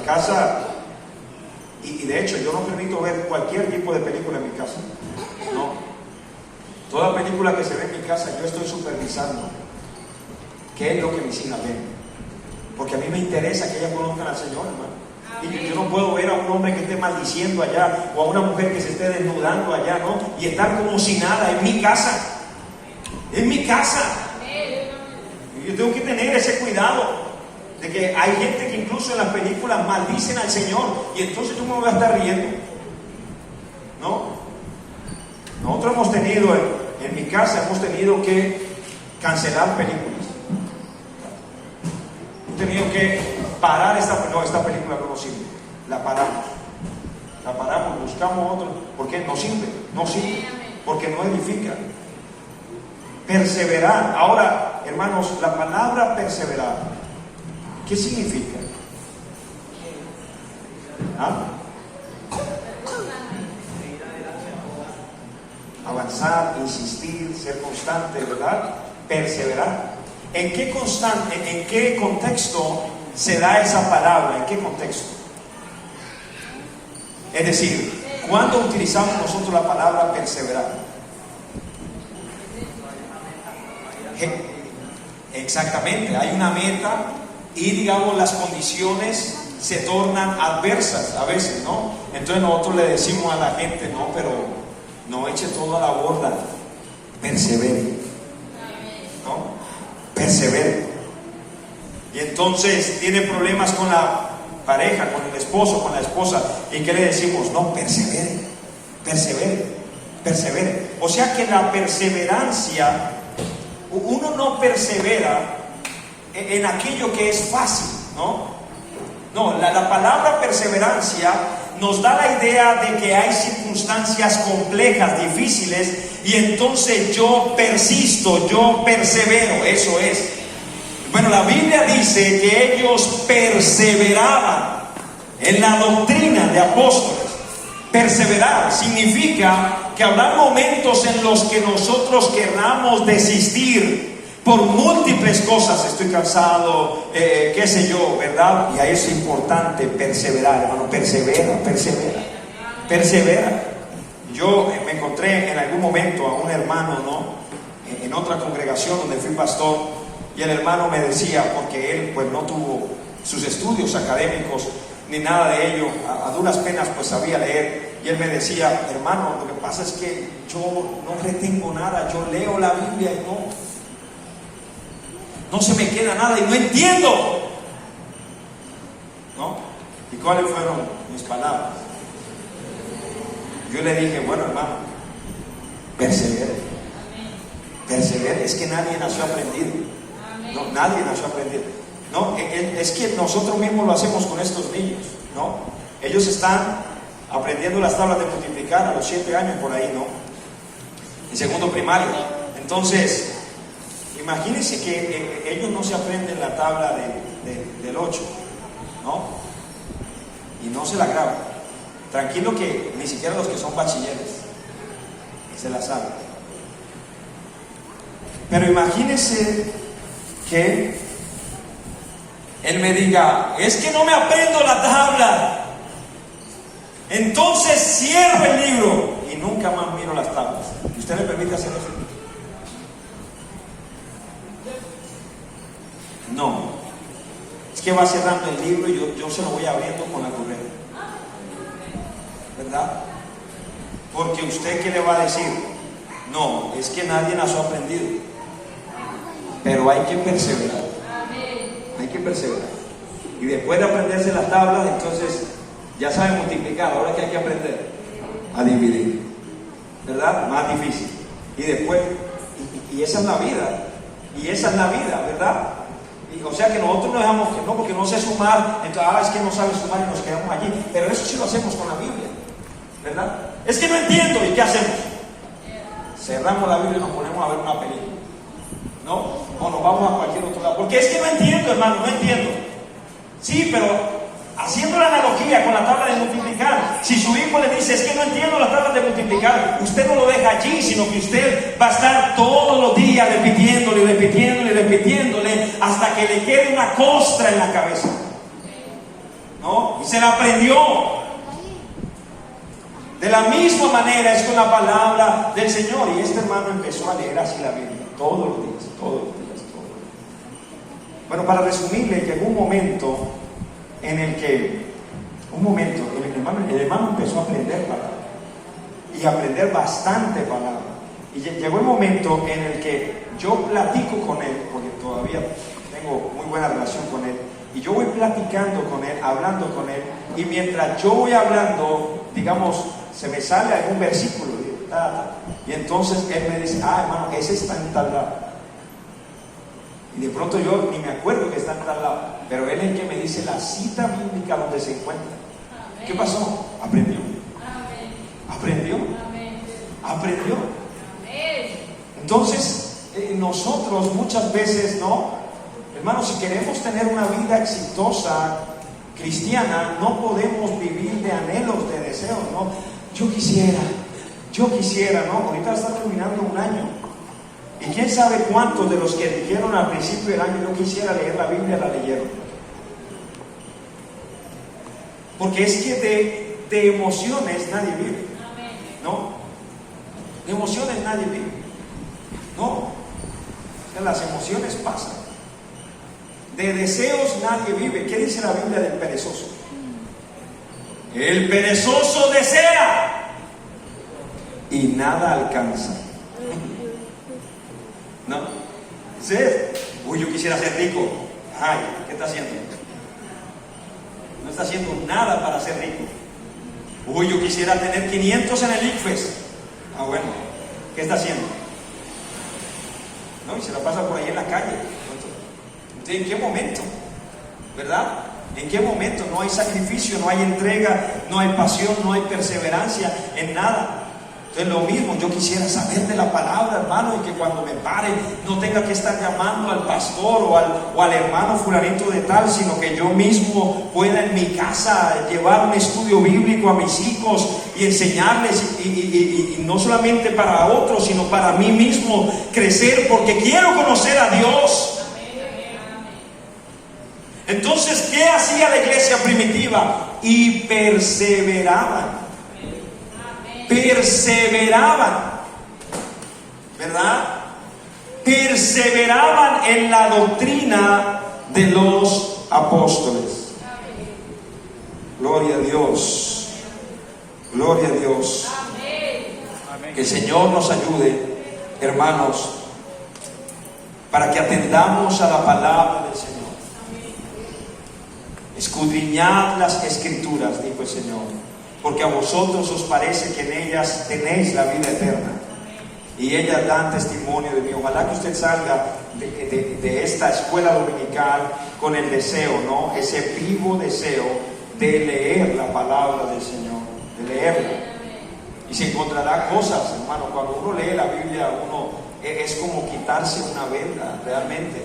casa, y de hecho yo no permito ver cualquier tipo de película en mi casa, no. Toda película que se ve en mi casa yo estoy supervisando qué es lo que mis hijas ven, porque a mí me interesa que ellas conozcan al Señor, hermano. Y yo no puedo ver a un hombre que esté maldiciendo allá, o a una mujer que se esté desnudando allá, ¿no? Y estar como si nada en mi casa. En mi casa. Y yo tengo que tener ese cuidado de que hay gente que incluso en las películas maldicen al Señor, y entonces yo me voy a estar riendo, ¿no? Nosotros hemos tenido en mi casa hemos tenido que cancelar películas. Hemos tenido que parar esta película no sirve. La paramos, buscamos otro, porque no sirve, porque no edifica. Perseverar. Ahora, hermanos, la palabra perseverar, ¿qué significa? Avanzar, insistir, ser constante, ¿verdad? Perseverar. ¿En qué contexto se da esa palabra? ¿En qué contexto? Es decir, ¿cuándo utilizamos nosotros la palabra perseverar? Exactamente, hay una meta y digamos las condiciones se tornan adversas a veces, ¿no? Entonces nosotros le decimos a la gente, no, pero no eche todo a la borda, persevere, ¿no? Persevere. Y entonces tiene problemas con la pareja, con el esposo, con la esposa, ¿y qué le decimos? No, persevere, persevere. O sea que la perseverancia, uno no persevera en aquello que es fácil, ¿no? No, la palabra perseverancia nos da la idea de que hay circunstancias complejas, difíciles, y entonces yo persisto, yo persevero, eso es. Bueno, la Biblia dice que ellos perseveraban en la doctrina de apóstoles. Perseverar significa que habrá momentos en los que nosotros querramos desistir por múltiples cosas. Estoy cansado, qué sé yo, ¿verdad? Y ahí es importante perseverar, hermano. Persevera. Yo me encontré en algún momento a un hermano, ¿no? En otra congregación donde fui pastor, y el hermano me decía, porque él pues no tuvo sus estudios académicos ni nada de ello, a duras penas pues sabía leer, y él me decía, hermano, lo que pasa es que yo no retengo nada, yo leo la Biblia y no se me queda nada y no entiendo, ¿no? ¿Y cuáles fueron mis palabras? Yo le dije, bueno, hermano, persevere, es que nadie nació aprendido, no, nadie nació aprendido, no, es que nosotros mismos lo hacemos con estos niños, ¿no? Ellos están aprendiendo las tablas de multiplicar a los 7 años por ahí, ¿no? En segundo primario. Entonces, imagínense que ellos no se aprenden la tabla del 8, ¿no? Y no se la graban. Tranquilo que ni siquiera los que son bachilleres se la saben. Pero imagínense que él me diga, es que no me aprendo la tabla. Entonces cierro el libro y nunca más miro las tablas. ¿Usted le permite hacer eso? No. Es que va cerrando el libro y yo se lo voy abriendo con la correa, ¿verdad? Porque usted, ¿qué le va a decir? No, es que nadie nació aprendido. Pero hay que perseverar. Hay que perseverar. Y después de aprenderse las tablas, entonces ya sabe multiplicar. Ahora que hay que aprender a dividir, ¿verdad? Más difícil. Y después, y esa es la vida. Y esa es la vida, ¿verdad? O sea que nosotros no dejamos que no, porque no sé sumar, entonces, es que no sabe sumar y nos quedamos allí. Pero eso sí lo hacemos con la Biblia, ¿verdad? Es que no entiendo, ¿y qué hacemos? Cerramos la Biblia y nos ponemos a ver una película, ¿no? O nos vamos a cualquier otro lado. Porque es que no entiendo, hermano, no entiendo. Sí, pero haciendo la analogía con la tabla de multiplicar, si su hijo le dice, es que no entiendo la tabla de multiplicar, usted no lo deja allí, sino que usted va a estar todos los días repitiéndole hasta que le quede una costra en la cabeza, ¿no? Y se la aprendió. De la misma manera es con la palabra del Señor. Y este hermano empezó a leer así la Biblia todos los días, todos los días, todos los días. Bueno, para resumirle, llegó un momento en el que el hermano empezó a aprender palabra, y a aprender bastante palabra. Y llegó el momento en el que yo platico con él, porque todavía tengo muy buena relación con él, y yo voy platicando con él, hablando con él, y mientras yo voy hablando, digamos, se me sale algún versículo, y entonces él me dice, hermano, ese está en tal lado. Y de pronto yo ni me acuerdo que está en tal lado, pero él es el que me dice la cita bíblica donde se encuentra. Amén. ¿Qué pasó? Aprendió. Amén. Aprendió. Amén. Aprendió. Amén. Entonces, nosotros muchas veces, ¿no? Hermanos, si queremos tener una vida exitosa cristiana, no podemos vivir de anhelos, de deseos, ¿no? Yo quisiera, ¿no? Ahorita está terminando un año. Y quién sabe cuántos de los que dijeron al principio del año, yo quisiera leer la Biblia, la leyeron. Porque es que de emociones nadie vive, ¿no? De emociones nadie vive, ¿no? O sea, las emociones pasan. De deseos nadie vive. ¿Qué dice la Biblia del perezoso? El perezoso desea y nada alcanza. ¿No? Dice, yo quisiera ser rico. Ay, ¿qué está haciendo? No está haciendo nada para ser rico. Yo quisiera tener 500 en el ICFES. Bueno, ¿qué está haciendo? ¿No? Y se la pasa por ahí en la calle. ¿En qué momento? ¿Verdad? ¿En qué momento? No hay sacrificio, no hay entrega, no hay pasión, no hay perseverancia en nada. Entonces lo mismo, yo quisiera saber de la palabra, hermano, y que cuando me pare no tenga que estar llamando al pastor o al hermano fulanito de tal, sino que yo mismo pueda en mi casa llevar un estudio bíblico a mis hijos y enseñarles, y no solamente para otros, sino para mí mismo crecer, porque quiero conocer a Dios. Entonces, ¿qué hacía la iglesia primitiva? Y perseveraban. Perseveraban, ¿verdad? Perseveraban en la doctrina de los apóstoles. Gloria a Dios. Gloria a Dios. Que el Señor nos ayude, hermanos, para que atendamos a la palabra del Señor. Escudriñad las Escrituras, dijo el Señor, porque a vosotros os parece que en ellas tenéis la vida eterna, y ellas dan testimonio de mí. Ojalá que usted salga de esta escuela dominical con el deseo, ¿no? Ese vivo deseo de leer la palabra del Señor, de leerla. Y se encontrará cosas, hermano. Cuando uno lee la Biblia, es como quitarse una venda, realmente.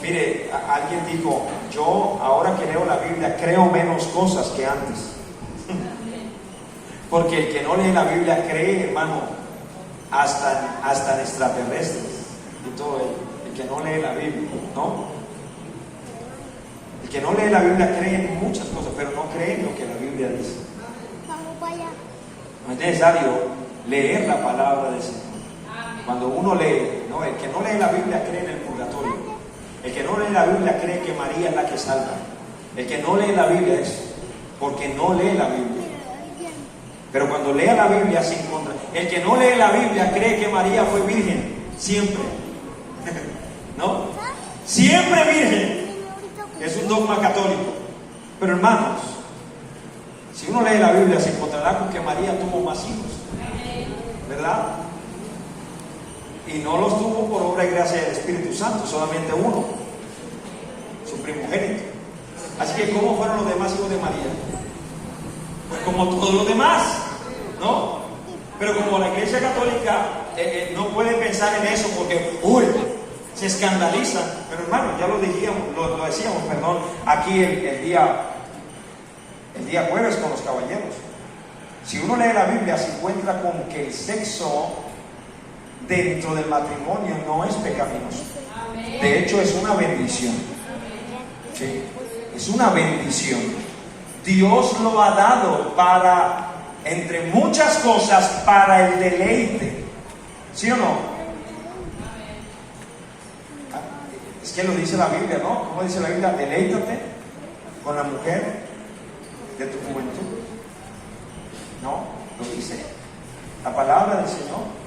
Mire, alguien dijo, yo ahora que leo la Biblia creo menos cosas que antes. Porque el que no lee la Biblia cree, hermano, hasta en extraterrestres y todo ello. El que no lee la Biblia, ¿no? El que no lee la Biblia cree en muchas cosas, pero no cree en lo que la Biblia dice. No es necesario leer la palabra del Señor. Cuando uno lee, ¿no? El que no lee la Biblia cree en el purgatorio. El que no lee la Biblia cree que María es la que salva. El que no lee la Biblia es porque no lee la Biblia. Pero cuando lea la Biblia se encuentra. El que no lee la Biblia cree que María fue virgen, siempre. ¿No? Siempre virgen. Es un dogma católico. Pero hermanos, si uno lee la Biblia se encontrará con que María tuvo más hijos, ¿verdad? Y no los tuvo por obra y gracia del Espíritu Santo, solamente uno, su primogénito. Así que ¿cómo fueron los demás hijos de María? Pues como todos los demás, ¿no? Pero como la Iglesia Católica no puede pensar en eso porque se escandalizan. Pero hermano, ya lo decíamos, aquí el día jueves con los caballeros. Si uno lee la Biblia se encuentra con que el sexo dentro del matrimonio no es pecaminoso. De hecho es una bendición. Sí, es una bendición. Dios lo ha dado para, entre muchas cosas, para el deleite. ¿Sí o no? Es que lo dice la Biblia, ¿no? ¿Cómo dice la Biblia? Deleítate con la mujer de tu juventud. ¿No? Lo dice la palabra del Señor.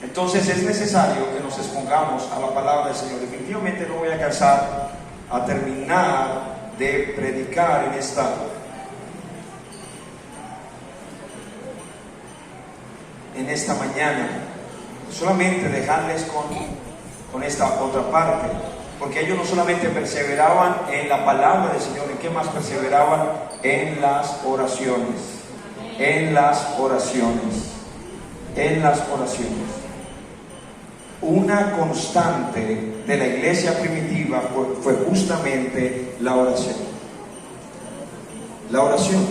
Entonces es necesario que nos expongamos a la palabra del Señor. Definitivamente no voy a alcanzar a terminar de predicar en esta mañana. Solamente dejarles con esta otra parte, porque ellos no solamente perseveraban en la palabra del Señor, ¿en qué más perseveraban? En las oraciones, en las oraciones, en las oraciones. Una constante de la iglesia primitiva fue justamente la oración. La oración.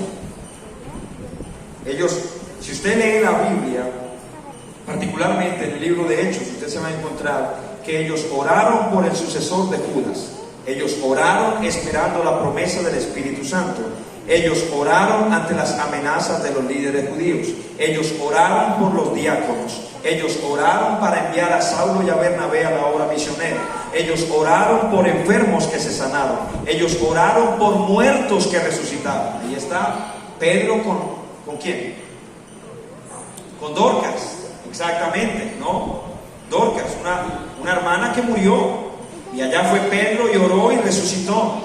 Ellos, si usted lee la Biblia, particularmente en el libro de Hechos, usted se va a encontrar que ellos oraron por el sucesor de Judas. Ellos oraron esperando la promesa del Espíritu Santo. Ellos oraron ante las amenazas de los líderes judíos. Ellos oraron por los diáconos. Ellos oraron para enviar a Saulo y a Bernabé a la obra misionera. Ellos oraron por enfermos que se sanaron. Ellos oraron por muertos que resucitaron. Ahí está Pedro ¿con quién? Con Dorcas, exactamente, ¿no? Dorcas, una hermana que murió. Y allá fue Pedro y oró y resucitó.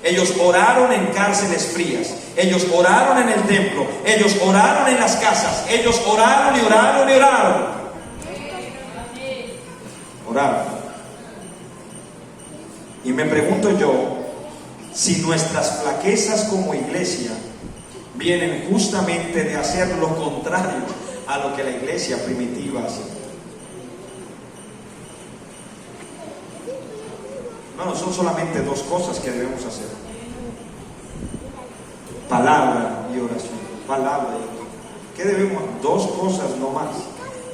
Ellos oraron en cárceles frías. Ellos oraron en el templo. Ellos oraron en las casas. Ellos oraron y oraron y oraron. Oraron. Y me pregunto yo, si nuestras flaquezas como iglesia vienen justamente de hacer lo contrario a lo que la iglesia primitiva hacía. No, son solamente dos cosas que debemos hacer: palabra y oración. Palabra y oración. ¿Qué debemos? Dos cosas no más: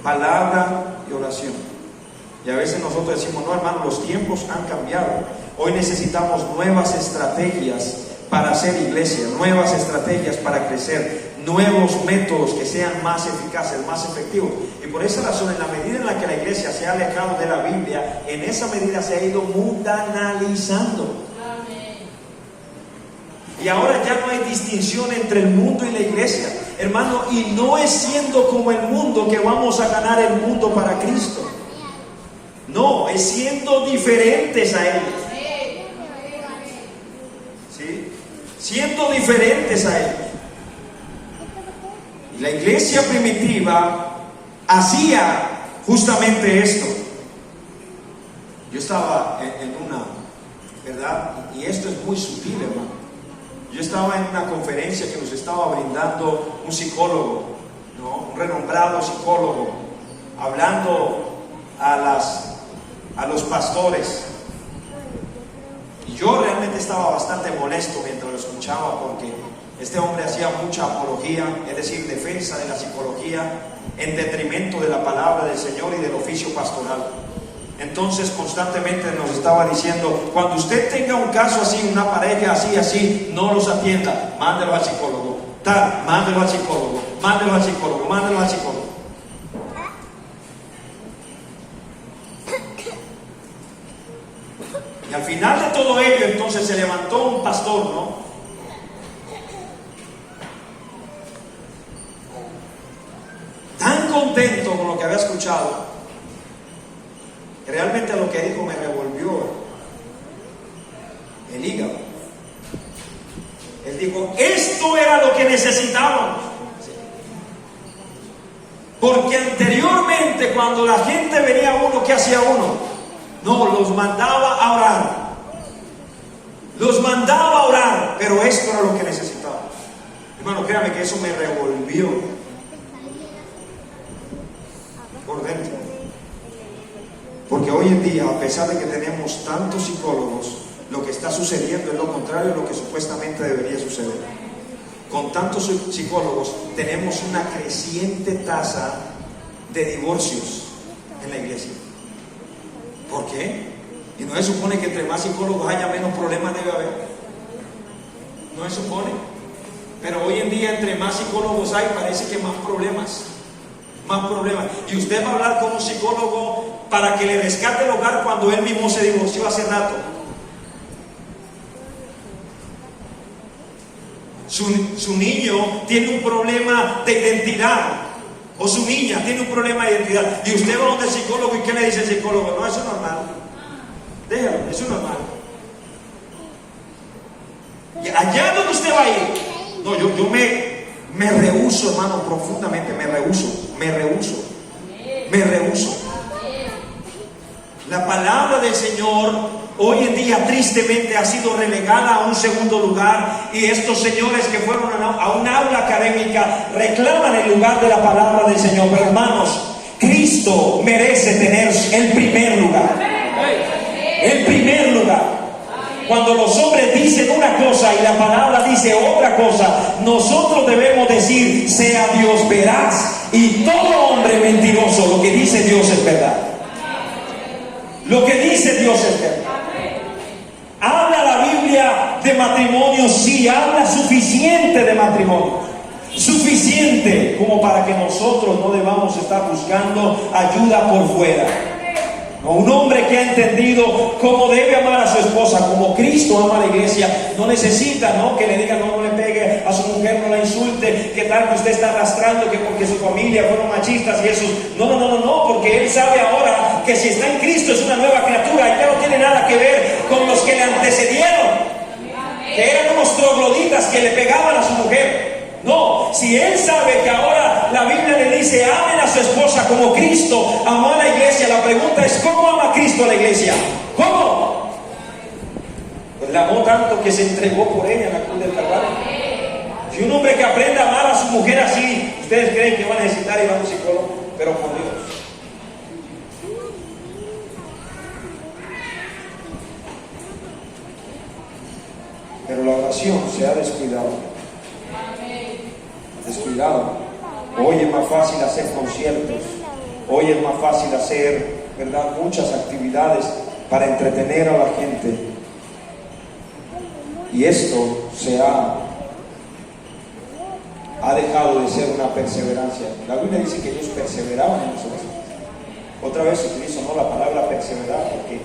palabra y oración. Y a veces nosotros decimos, no, hermano, los tiempos han cambiado. Hoy necesitamos nuevas estrategias para hacer iglesia, nuevas estrategias para crecer, nuevos métodos que sean más eficaces, más efectivos. Y por esa razón, en la medida en la que la iglesia se ha alejado de la Biblia, en esa medida se ha ido mundanalizando. Y ahora ya no hay distinción entre el mundo y la iglesia, hermano, y no es siendo como el mundo que vamos a ganar el mundo para Cristo. No, es siendo diferentes a ellos. ¿Sí? Siendo diferentes a ellos. Y la iglesia primitiva hacía justamente esto. Yo estaba en una, ¿verdad? Y esto es muy sutil, hermano. Yo estaba en una conferencia que nos estaba brindando un psicólogo, ¿no? Un renombrado psicólogo, hablando a los pastores. Y yo realmente estaba bastante molesto mientras lo escuchaba, porque este hombre hacía mucha apología, es decir, defensa de la psicología, en detrimento de la palabra del Señor y del oficio pastoral. Entonces constantemente nos estaba diciendo, cuando usted tenga un caso así, una pareja así, no los atienda, mándelo al psicólogo, mándelo al psicólogo, mándelo al psicólogo, mándelo al psicólogo. Y al final de todo ello, entonces se levantó un pastor, ¿no? Tan contento con lo que había escuchado, que realmente lo que dijo me revolvió el hígado. Él dijo, esto era lo que necesitábamos. Porque anteriormente, cuando la gente venía a uno, ¿qué hacía uno? No, los mandaba a orar. Los mandaba a orar, pero esto era lo que necesitaba. Hermano, créame que eso me revolvió por dentro. Porque hoy en día, a pesar de que tenemos tantos psicólogos, lo que está sucediendo es lo contrario de lo que supuestamente debería suceder. Con tantos psicólogos tenemos una creciente tasa de divorcios en la iglesia. ¿Por qué? Y no se supone que entre más psicólogos haya, menos problemas debe haber. No se supone. Pero hoy en día, entre más psicólogos hay, parece que más problemas. Más problemas. Y usted va a hablar con un psicólogo para que le rescate el hogar cuando él mismo se divorció hace rato. Su niño tiene un problema de identidad, o su niña tiene un problema de identidad, y usted va donde el psicólogo, ¿y qué le dice el psicólogo? No, eso es normal. Déjalo, eso es normal. Y allá donde usted va a ir, no, yo me rehúso, hermano, profundamente, me rehúso. La palabra del Señor hoy en día tristemente ha sido relegada a un segundo lugar, y estos señores que fueron a un aula académica reclaman el lugar de la palabra del Señor. Pero hermanos, Cristo merece tener el primer lugar. El primer lugar. Cuando los hombres dicen una cosa y la palabra dice otra cosa, nosotros debemos decir: sea Dios veraz y todo hombre mentiroso. Lo que dice Dios es verdad. Lo que dice Dios es verdad. ¿Habla la Biblia de matrimonio? Sí, habla suficiente de matrimonio. Suficiente como para que nosotros no debamos estar buscando ayuda por fuera. No, un hombre que ha entendido cómo debe amar a su esposa, como Cristo ama a la iglesia, no necesita, ¿no?, que le diga: no le pegue a su mujer, no la insulte, que tal que usted está arrastrando, que porque su familia fueron machistas y eso. No, porque él sabe ahora que si está en Cristo es una nueva criatura y ya no tiene nada que ver con los que le antecedieron, que eran unos trogloditas que le pegaban a su mujer. No, si él sabe que ahora la Biblia le dice: amen a su esposa como Cristo amó a la iglesia, la pregunta es: ¿cómo ama Cristo a la iglesia? ¿Cómo? Pues la amó tanto que se entregó por ella en la cruz del Calvario. Si un hombre que aprende a amar a su mujer así, ¿ustedes creen que va a necesitar ir a un psicólogo? Pero por Dios. Pero la oración se ha descuidado. Hoy es más fácil hacer conciertos, hoy es más fácil hacer, ¿verdad?, muchas actividades para entretener a la gente, y esto ha dejado de ser una perseverancia. La Biblia dice que ellos perseveraban en nosotros. Otra vez utilizo, ¿no?, la palabra perseverar, porque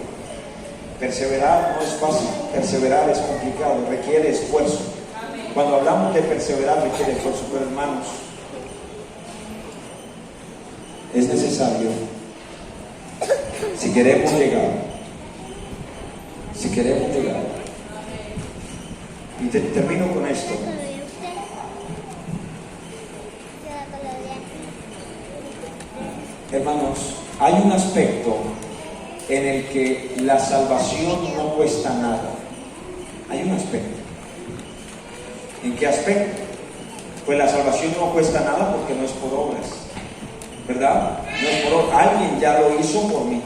perseverar no es fácil, perseverar es complicado, requiere esfuerzo. Cuando hablamos de perseverar requiere esfuerzo, pero hermanos, es necesario, si queremos llegar, y termino con esto. Hermanos, hay un aspecto en el que la salvación no cuesta nada. Hay un aspecto. ¿En qué aspecto? Pues la salvación no cuesta nada porque no es por obras, ¿verdad? No es por obras. Alguien ya lo hizo por mí,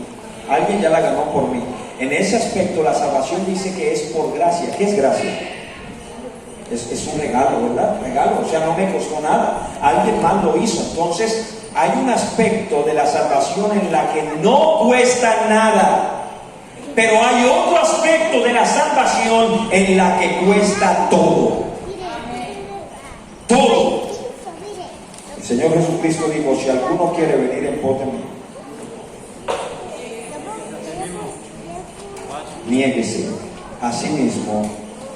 alguien ya la ganó por mí. En ese aspecto la salvación dice que es por gracia. ¿Qué es gracia? Es un regalo, ¿verdad? Regalo, o sea, no me costó nada, alguien más lo hizo. Entonces hay un aspecto de la salvación en la que no cuesta nada, pero hay otro aspecto de la salvación en la que cuesta todo. Todo. El Señor Jesucristo dijo: si alguno quiere venir en pos de mí, niéguese a sí mismo,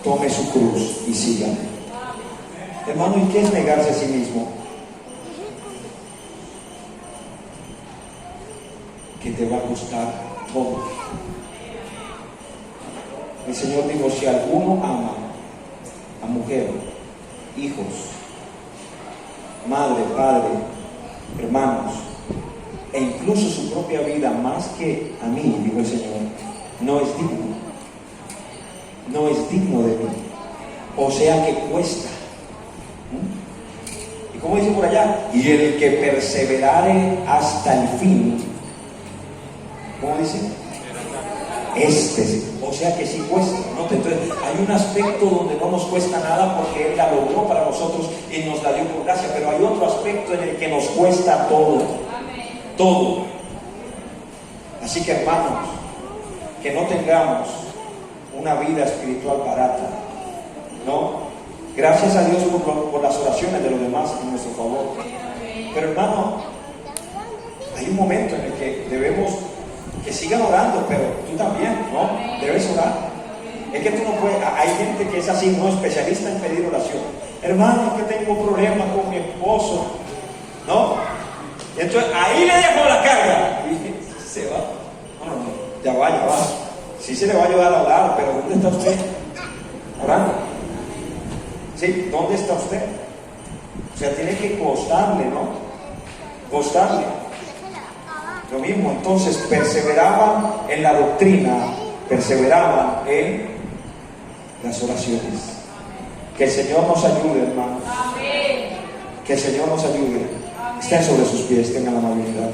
tome su cruz y sígame. Hermano, ¿y qué es negarse a sí mismo? Que te va a costar todo. El Señor dijo: si alguno ama a mujer, hijos, madre, padre, hermanos, e incluso su propia vida más que a mí, dijo el Señor, no es digno de mí. O sea que cuesta. Y como dice por allá: y el que perseverare hasta el fin, ¿cómo dice? O sea que sí cuesta, ¿no? Entonces hay un aspecto donde no nos cuesta nada porque Él la logró para nosotros y nos la dio por gracia, pero hay otro aspecto en el que nos cuesta todo. Todo. Así que hermanos, que no tengamos una vida espiritual barata, ¿no? Gracias a Dios por las oraciones de los demás en nuestro favor. Pero hermano, hay un momento en el que debemos que sigan orando, pero tú también, ¿no? Debes orar. Es que tú no puedes, hay gente que es así, no especialista en pedir oración. Hermano, que tengo problemas con mi esposo, ¿no? Entonces ahí le dejo la carga y se va. No, ya va. Sí se le va a ayudar a orar, pero ¿dónde está usted? Orando. ¿Sí? ¿Dónde está usted? O sea, tiene que costarle, ¿no? Costarle. Lo mismo, entonces perseveraban en la doctrina, perseveraban en las oraciones. Que el Señor nos ayude, hermanos. Que el Señor nos ayude. Estén sobre sus pies, tengan la amabilidad.